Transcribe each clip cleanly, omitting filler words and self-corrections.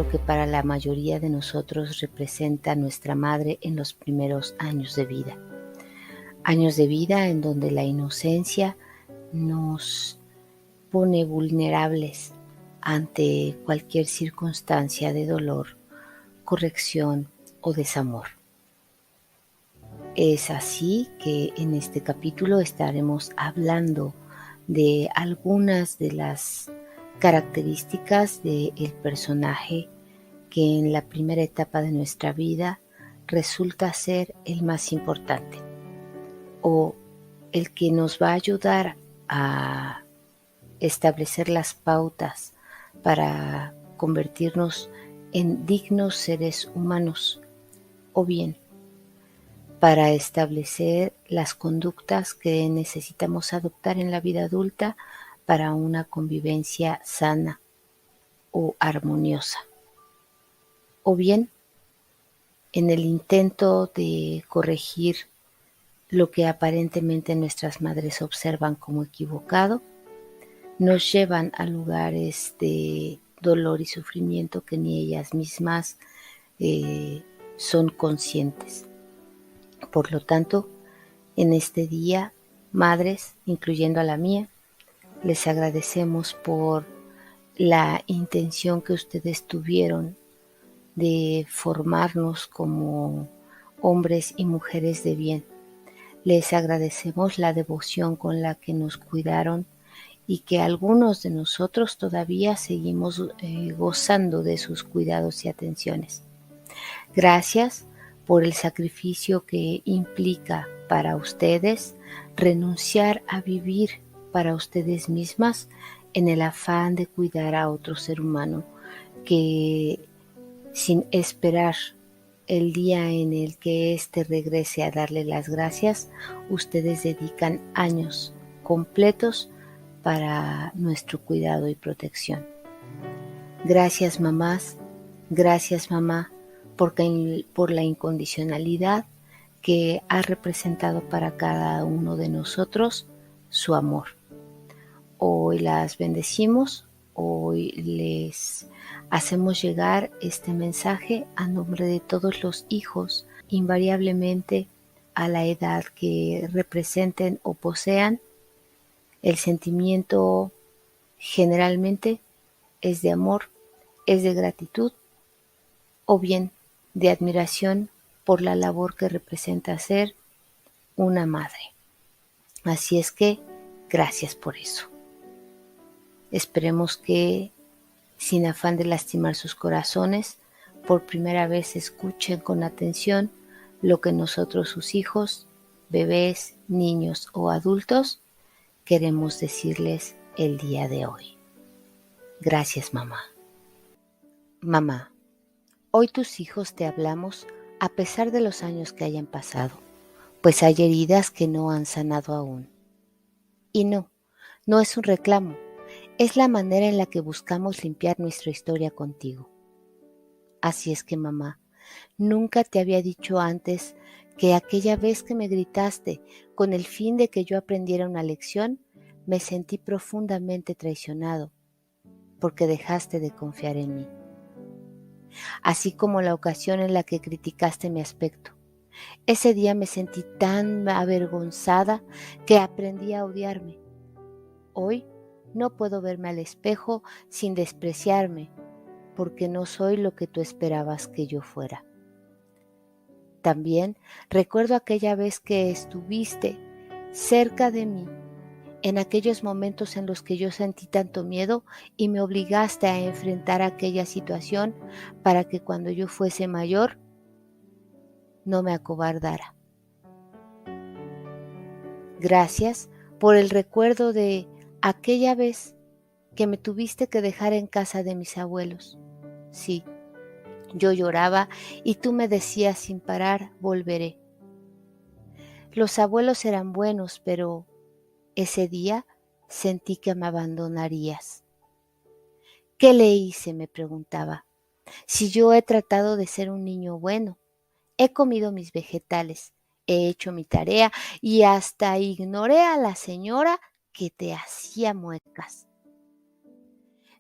lo que para la mayoría de nosotros representa nuestra madre en los primeros años de vida. Años de vida en donde la inocencia nos pone vulnerables ante cualquier circunstancia de dolor, corrección o desamor. Es así que en este capítulo estaremos hablando de algunas de las características del personaje que en la primera etapa de nuestra vida resulta ser el más importante o el que nos va a ayudar a establecer las pautas para convertirnos en dignos seres humanos o bien para establecer las conductas que necesitamos adoptar en la vida adulta para una convivencia sana o armoniosa. O bien, en el intento de corregir lo que aparentemente nuestras madres observan como equivocado, nos llevan a lugares de dolor y sufrimiento que ni ellas mismas son conscientes. Por lo tanto, en este día, madres, incluyendo a la mía, les agradecemos por la intención que ustedes tuvieron de formarnos como hombres y mujeres de bien. Les agradecemos la devoción con la que nos cuidaron y que algunos de nosotros todavía seguimos gozando de sus cuidados y atenciones. Gracias por el sacrificio que implica para ustedes renunciar a vivir para ustedes mismas en el afán de cuidar a otro ser humano que, sin esperar el día en el que éste regrese a darle las gracias, ustedes dedican años completos para nuestro cuidado y protección. Gracias, mamás, gracias, mamá, por la incondicionalidad que ha representado para cada uno de nosotros su amor. Hoy las bendecimos, hoy les hacemos llegar este mensaje a nombre de todos los hijos, invariablemente a la edad que representen o posean. El sentimiento generalmente es de amor, es de gratitud o bien de admiración por la labor que representa ser una madre. Así es que, gracias por eso. Esperemos que, sin afán de lastimar sus corazones, por primera vez escuchen con atención lo que nosotros, sus hijos, bebés, niños o adultos, queremos decirles el día de hoy. Gracias, mamá. Mamá, hoy tus hijos te hablamos a pesar de los años que hayan pasado, pues hay heridas que no han sanado aún. Y no es un reclamo, es la manera en la que buscamos limpiar nuestra historia contigo. Así es que, mamá, nunca te había dicho antes que aquella vez que me gritaste con el fin de que yo aprendiera una lección, me sentí profundamente traicionado, porque dejaste de confiar en mí. Así como la ocasión en la que criticaste mi aspecto. Ese día me sentí tan avergonzada que aprendí a odiarme. Hoy no puedo verme al espejo sin despreciarme, porque no soy lo que tú esperabas que yo fuera. También recuerdo aquella vez que estuviste cerca de mí, en aquellos momentos en los que yo sentí tanto miedo y me obligaste a enfrentar aquella situación para que cuando yo fuese mayor no me acobardara. Gracias por el recuerdo de aquella vez que me tuviste que dejar en casa de mis abuelos. Sí, yo lloraba y tú me decías sin parar, volveré. Los abuelos eran buenos, pero ese día sentí que me abandonarías. ¿Qué le hice?, me preguntaba. Si yo he tratado de ser un niño bueno, he comido mis vegetales, he hecho mi tarea y hasta ignoré a la señora que te hacía muecas.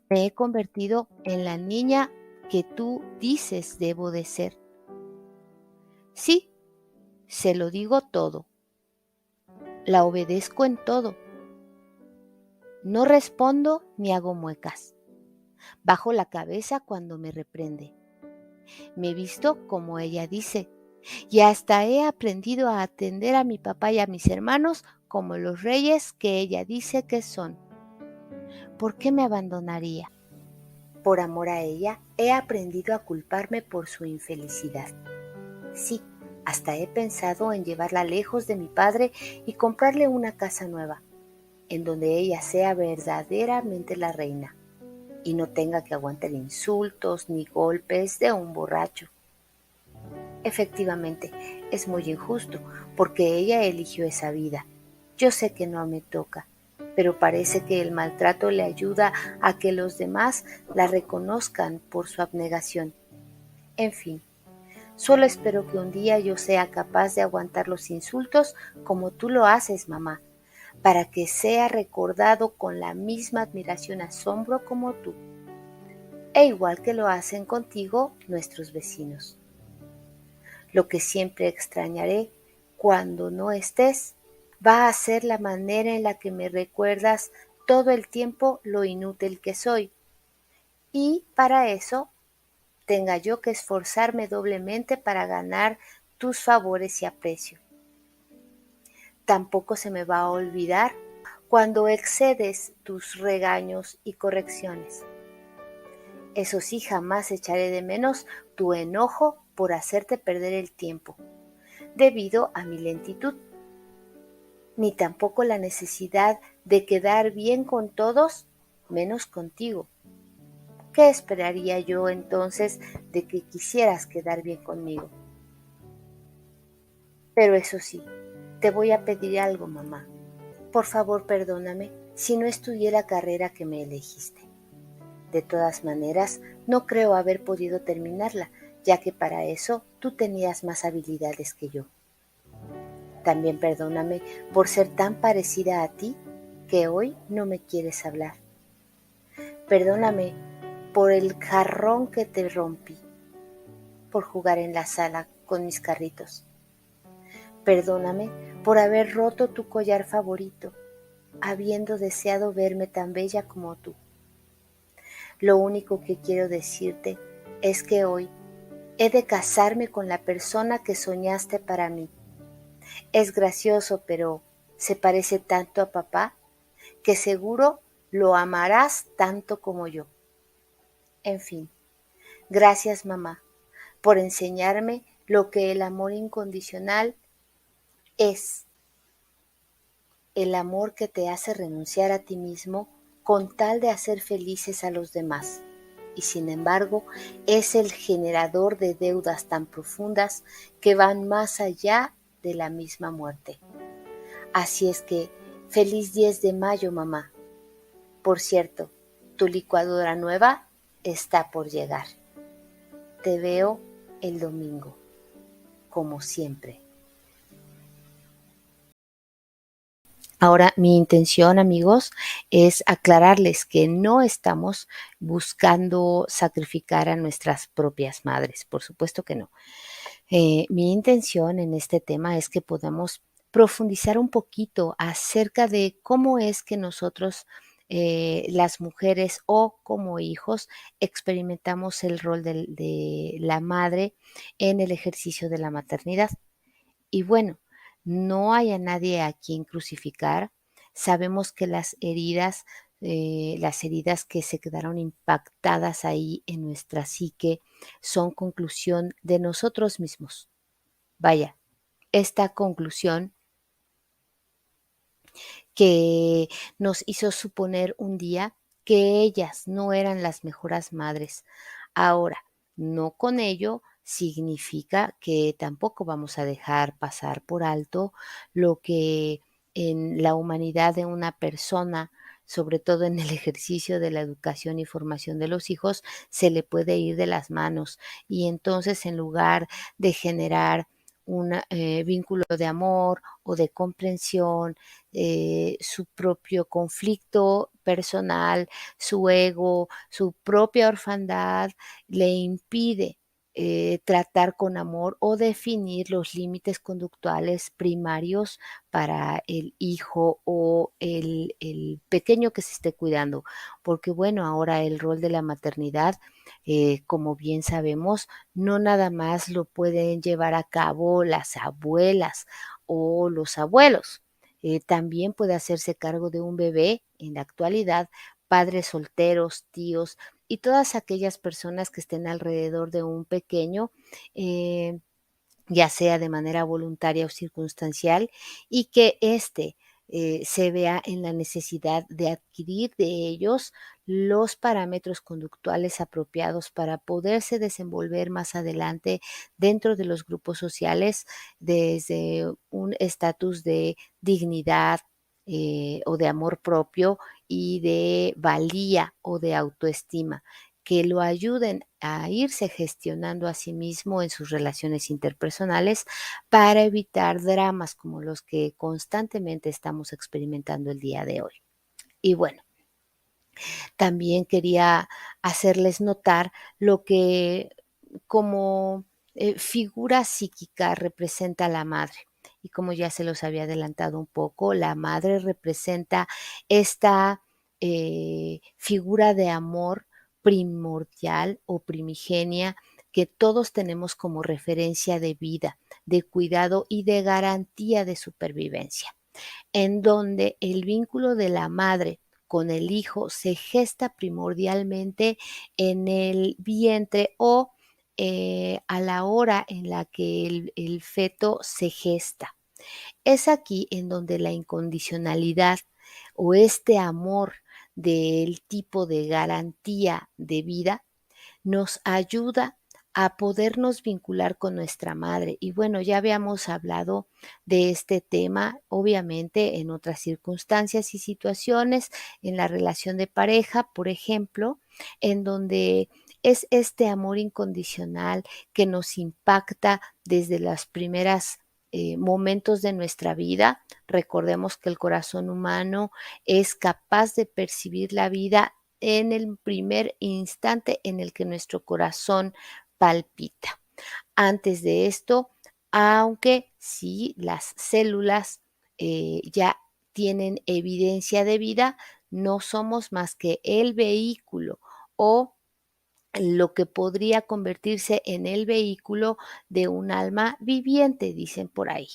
Me he convertido en la niña que tú dices debo de ser. Sí, se lo digo todo. La obedezco en todo. No respondo ni hago muecas. Bajo la cabeza cuando me reprende. Me visto como ella dice y hasta he aprendido a atender a mi papá y a mis hermanos como los reyes que ella dice que son. ¿Por qué me abandonaría? Por amor a ella, he aprendido a culparme por su infelicidad. Sí, hasta he pensado en llevarla lejos de mi padre y comprarle una casa nueva, en donde ella sea verdaderamente la reina y no tenga que aguantar insultos ni golpes de un borracho. Efectivamente, es muy injusto, porque ella eligió esa vida. Yo sé que no me toca, pero parece que el maltrato le ayuda a que los demás la reconozcan por su abnegación. En fin, solo espero que un día yo sea capaz de aguantar los insultos como tú lo haces, mamá, para que sea recordado con la misma admiración y asombro como tú, e igual que lo hacen contigo nuestros vecinos. Lo que siempre extrañaré cuando no estés va a ser la manera en la que me recuerdas todo el tiempo lo inútil que soy, y para eso tenga yo que esforzarme doblemente para ganar tus favores y aprecio. Tampoco se me va a olvidar cuando excedes tus regaños y correcciones. Eso sí, jamás echaré de menos tu enojo por hacerte perder el tiempo, debido a mi lentitud, ni tampoco la necesidad de quedar bien con todos, menos contigo. ¿Qué esperaría yo entonces de que quisieras quedar bien conmigo? Pero eso sí, te voy a pedir algo, mamá. Por favor, perdóname si no estudié la carrera que me elegiste. De todas maneras, no creo haber podido terminarla, ya que para eso tú tenías más habilidades que yo. También perdóname por ser tan parecida a ti que hoy no me quieres hablar. Perdóname por el jarrón que te rompí, por jugar en la sala con mis carritos. Perdóname por haber roto tu collar favorito, habiendo deseado verme tan bella como tú. Lo único que quiero decirte es que hoy he de casarme con la persona que soñaste para mí. Es gracioso, pero se parece tanto a papá que seguro lo amarás tanto como yo. En fin, gracias, mamá, por enseñarme lo que el amor incondicional es. El amor que te hace renunciar a ti mismo con tal de hacer felices a los demás. Y sin embargo, es el generador de deudas tan profundas que van más allá de la misma muerte. Así es que, feliz 10 de mayo, mamá. Por cierto, tu licuadora nueva está por llegar. Te veo el domingo, como siempre. Ahora, mi intención, amigos, es aclararles que no estamos buscando sacrificar a nuestras propias madres, por supuesto que no. Mi intención en este tema es que podamos profundizar un poquito acerca de cómo es que nosotros, las mujeres o como hijos, experimentamos el rol de la madre en el ejercicio de la maternidad. Y bueno, no hay a nadie a quien crucificar. Sabemos que las heridas que se quedaron impactadas ahí en nuestra psique son conclusión de nosotros mismos. Vaya, esta conclusión que nos hizo suponer un día que ellas no eran las mejores madres. Ahora, no con ello significa que tampoco vamos a dejar pasar por alto lo que en la humanidad de una persona, sobre todo en el ejercicio de la educación y formación de los hijos, se le puede ir de las manos. Y entonces, en lugar de generar un vínculo de amor o de comprensión, su propio conflicto personal, su ego, su propia orfandad, le impide tratar con amor o definir los límites conductuales primarios para el hijo o el pequeño que se esté cuidando. Porque bueno, ahora el rol de la maternidad, como bien sabemos, no nada más lo pueden llevar a cabo las abuelas o los abuelos. También puede hacerse cargo de un bebé en la actualidad, padres solteros, tíos y todas aquellas personas que estén alrededor de un pequeño, eh, ya sea de manera voluntaria o circunstancial, y que éste se vea en la necesidad de adquirir de ellos los parámetros conductuales apropiados para poderse desenvolver más adelante dentro de los grupos sociales desde un estatus de dignidad o de amor propio y de valía o de autoestima que lo ayuden a irse gestionando a sí mismo en sus relaciones interpersonales para evitar dramas como los que constantemente estamos experimentando el día de hoy. Y bueno, también quería hacerles notar lo que como figura psíquica representa la madre. Y como ya se los había adelantado un poco, la madre representa esta figura de amor primordial o primigenia que todos tenemos como referencia de vida, de cuidado y de garantía de supervivencia, en donde el vínculo de la madre con el hijo se gesta primordialmente en el vientre o a la hora en la que el feto se gesta. Es aquí en donde la incondicionalidad o este amor del tipo de garantía de vida nos ayuda a podernos vincular con nuestra madre. Y bueno, ya habíamos hablado de este tema, obviamente, en otras circunstancias y situaciones, en la relación de pareja, por ejemplo, en donde es este amor incondicional que nos impacta desde las primeras momentos de nuestra vida. Recordemos que el corazón humano es capaz de percibir la vida en el primer instante en el que nuestro corazón palpita. Antes de esto, aunque sí las células ya tienen evidencia de vida, no somos más que el vehículo o lo que podría convertirse en el vehículo de un alma viviente, dicen por ahí.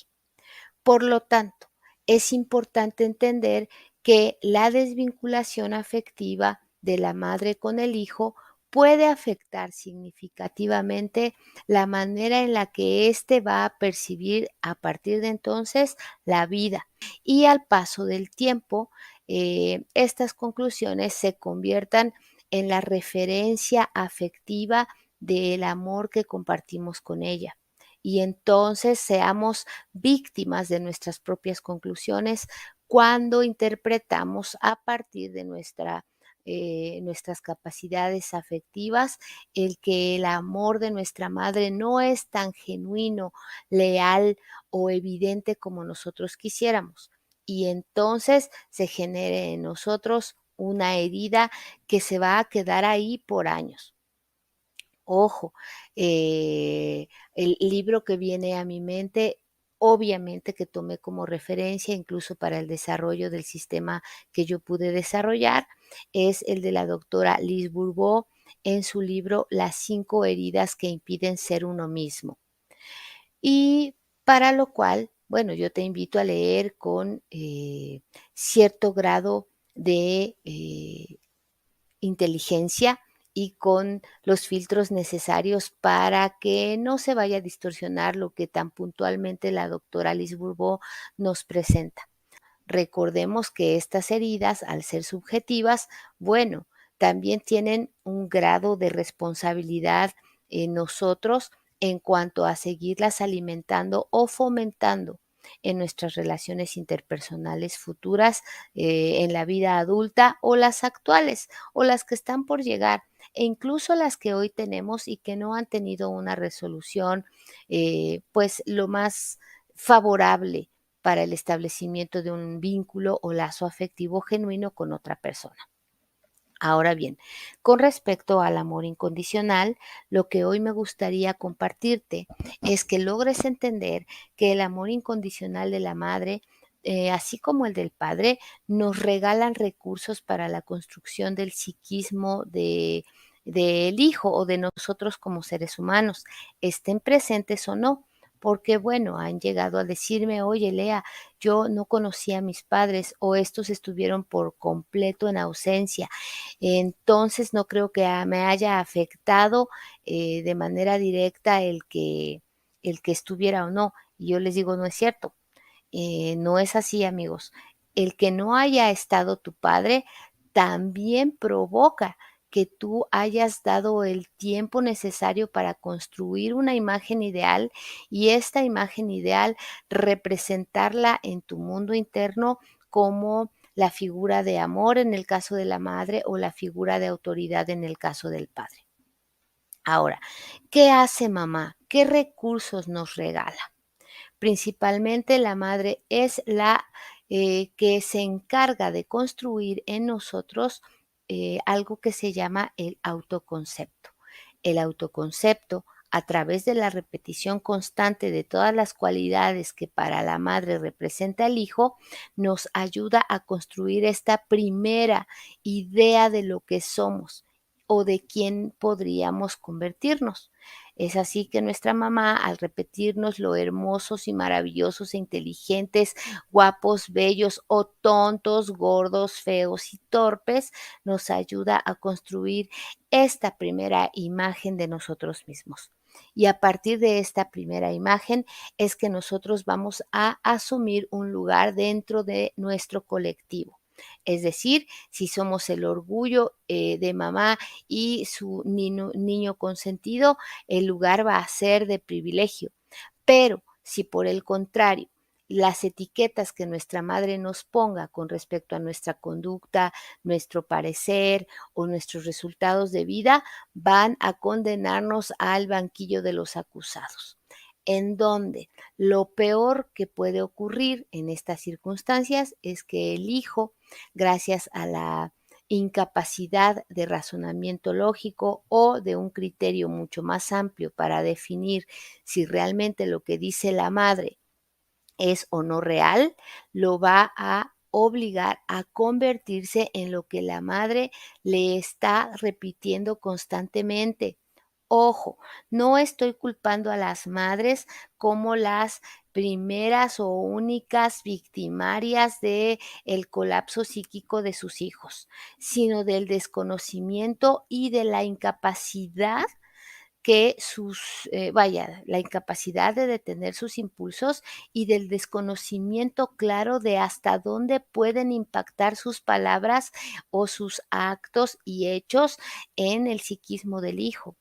Por lo tanto, es importante entender que la desvinculación afectiva de la madre con el hijo puede afectar significativamente la manera en la que éste va a percibir a partir de entonces la vida. Y al paso del tiempo, estas conclusiones se conviertan en la referencia afectiva del amor que compartimos con ella. Y entonces seamos víctimas de nuestras propias conclusiones cuando interpretamos a partir de nuestras capacidades afectivas el que el amor de nuestra madre no es tan genuino, leal o evidente como nosotros quisiéramos. Y entonces se genere en nosotros una herida que se va a quedar ahí por años. Ojo, el libro que viene a mi mente, obviamente que tomé como referencia, incluso para el desarrollo del sistema que yo pude desarrollar, es el de la doctora Liz Bourbeau en su libro Las 5 heridas que impiden ser uno mismo. Y para lo cual, bueno, yo te invito a leer con cierto grado de inteligencia y con los filtros necesarios para que no se vaya a distorsionar lo que tan puntualmente la doctora Liz Bourbeau nos presenta. Recordemos que estas heridas, al ser subjetivas, bueno, también tienen un grado de responsabilidad en nosotros en cuanto a seguirlas alimentando o fomentando en nuestras relaciones interpersonales futuras, en la vida adulta o las actuales o las que están por llegar. e incluso las que hoy tenemos y que no han tenido una resolución, pues, lo más favorable para el establecimiento de un vínculo o lazo afectivo genuino con otra persona. Ahora bien, con respecto al amor incondicional, lo que hoy me gustaría compartirte es que logres entender que el amor incondicional de la madre, así como el del padre, nos regalan recursos para la construcción del psiquismo del hijo o de nosotros como seres humanos, estén presentes o no. Porque, bueno, han llegado a decirme, oye, Lea, yo no conocí a mis padres o estos estuvieron por completo en ausencia, entonces, no creo que me haya afectado, de manera directa el que estuviera o no. Y yo les digo: "No es cierto, no es así, amigos. El que no haya estado tu padre también provoca que tú hayas dado el tiempo necesario para construir una imagen ideal y esta imagen ideal representarla en tu mundo interno como la figura de amor en el caso de la madre o la figura de autoridad en el caso del padre. Ahora, ¿qué hace mamá? ¿Qué recursos nos regala? Principalmente la madre es la que se encarga de construir en nosotros algo que se llama el autoconcepto. El autoconcepto, a través de la repetición constante de todas las cualidades que para la madre representa el hijo, nos ayuda a construir esta primera idea de lo que somos o de quién podríamos convertirnos. Es así que nuestra mamá, al repetirnos lo hermosos y maravillosos e inteligentes, guapos, bellos o tontos, gordos, feos y torpes, nos ayuda a construir esta primera imagen de nosotros mismos. Y a partir de esta primera imagen es que nosotros vamos a asumir un lugar dentro de nuestro colectivo. Es decir, si somos el orgullo de mamá y su niño consentido, el lugar va a ser de privilegio. Pero si por el contrario, las etiquetas que nuestra madre nos ponga con respecto a nuestra conducta, nuestro parecer o nuestros resultados de vida van a condenarnos al banquillo de los acusados, en donde lo peor que puede ocurrir en estas circunstancias es que el hijo, gracias a la incapacidad de razonamiento lógico o de un criterio mucho más amplio para definir si realmente lo que dice la madre es o no real, lo va a obligar a convertirse en lo que la madre le está repitiendo constantemente. Ojo, no estoy culpando a las madres como las primeras o únicas victimarias de el colapso psíquico de sus hijos, sino del desconocimiento y de la incapacidad que la incapacidad de detener sus impulsos y del desconocimiento claro de hasta dónde pueden impactar sus palabras o sus actos y hechos en el psiquismo del hijo.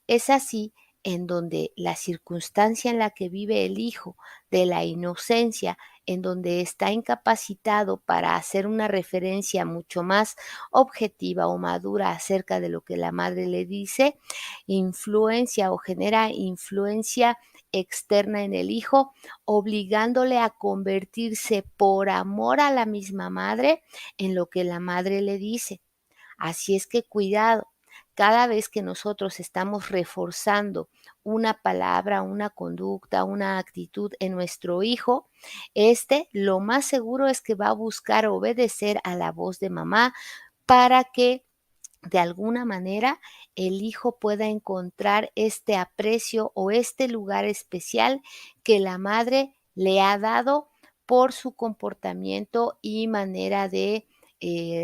Es así en donde la circunstancia en la que vive el hijo, de la inocencia, en donde está incapacitado para hacer una referencia mucho más objetiva o madura acerca de lo que la madre le dice, influencia o genera influencia externa en el hijo, obligándole a convertirse por amor a la misma madre en lo que la madre le dice. Así es que cuidado, cada vez que nosotros estamos reforzando una palabra, una conducta, una actitud en nuestro hijo, lo más seguro es que va a buscar obedecer a la voz de mamá para que de alguna manera el hijo pueda encontrar este aprecio o este lugar especial que la madre le ha dado por su comportamiento y manera de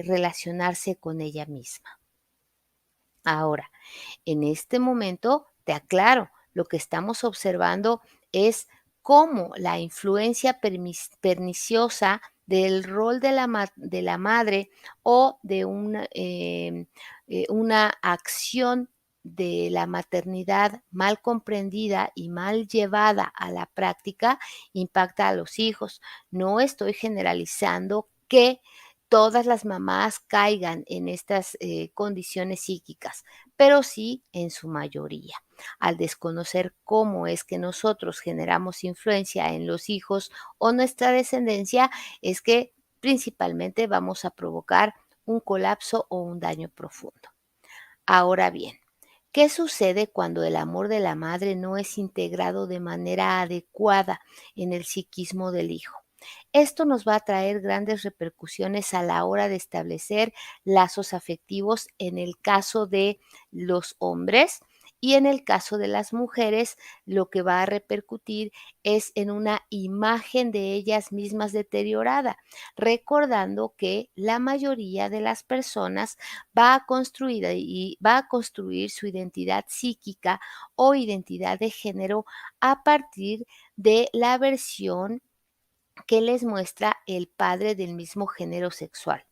relacionarse con ella misma. Ahora, en este momento, te aclaro, lo que estamos observando es cómo la influencia perniciosa del rol de la madre o de una acción de la maternidad mal comprendida y mal llevada a la práctica impacta a los hijos. No estoy generalizando que todas las mamás caigan en estas condiciones psíquicas, pero sí en su mayoría. Al desconocer cómo es que nosotros generamos influencia en los hijos o nuestra descendencia, es que principalmente vamos a provocar un colapso o un daño profundo. Ahora bien, ¿qué sucede cuando el amor de la madre no es integrado de manera adecuada en el psiquismo del hijo? Esto nos va a traer grandes repercusiones a la hora de establecer lazos afectivos en el caso de los hombres, y en el caso de las mujeres, lo que va a repercutir es en una imagen de ellas mismas deteriorada, recordando que la mayoría de las personas va a construir su identidad psíquica o identidad de género a partir de la versión que les muestra el padre del mismo género sexual,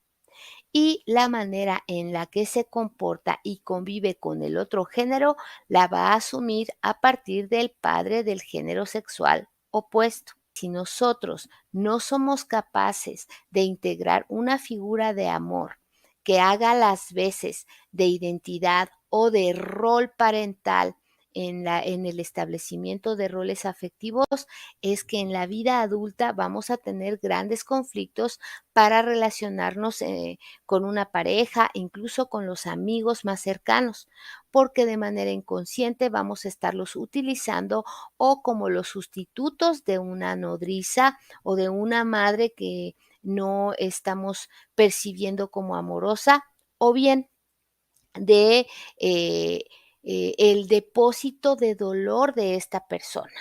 y la manera en la que se comporta y convive con el otro género la va a asumir a partir del padre del género sexual opuesto. Si nosotros no somos capaces de integrar una figura de amor que haga las veces de identidad o de rol parental en el establecimiento de roles afectivos, es que en la vida adulta vamos a tener grandes conflictos para relacionarnos con una pareja, incluso con los amigos más cercanos, porque de manera inconsciente vamos a estarlos utilizando o como los sustitutos de una nodriza o de una madre que no estamos percibiendo como amorosa, o bien de el depósito de dolor de esta persona.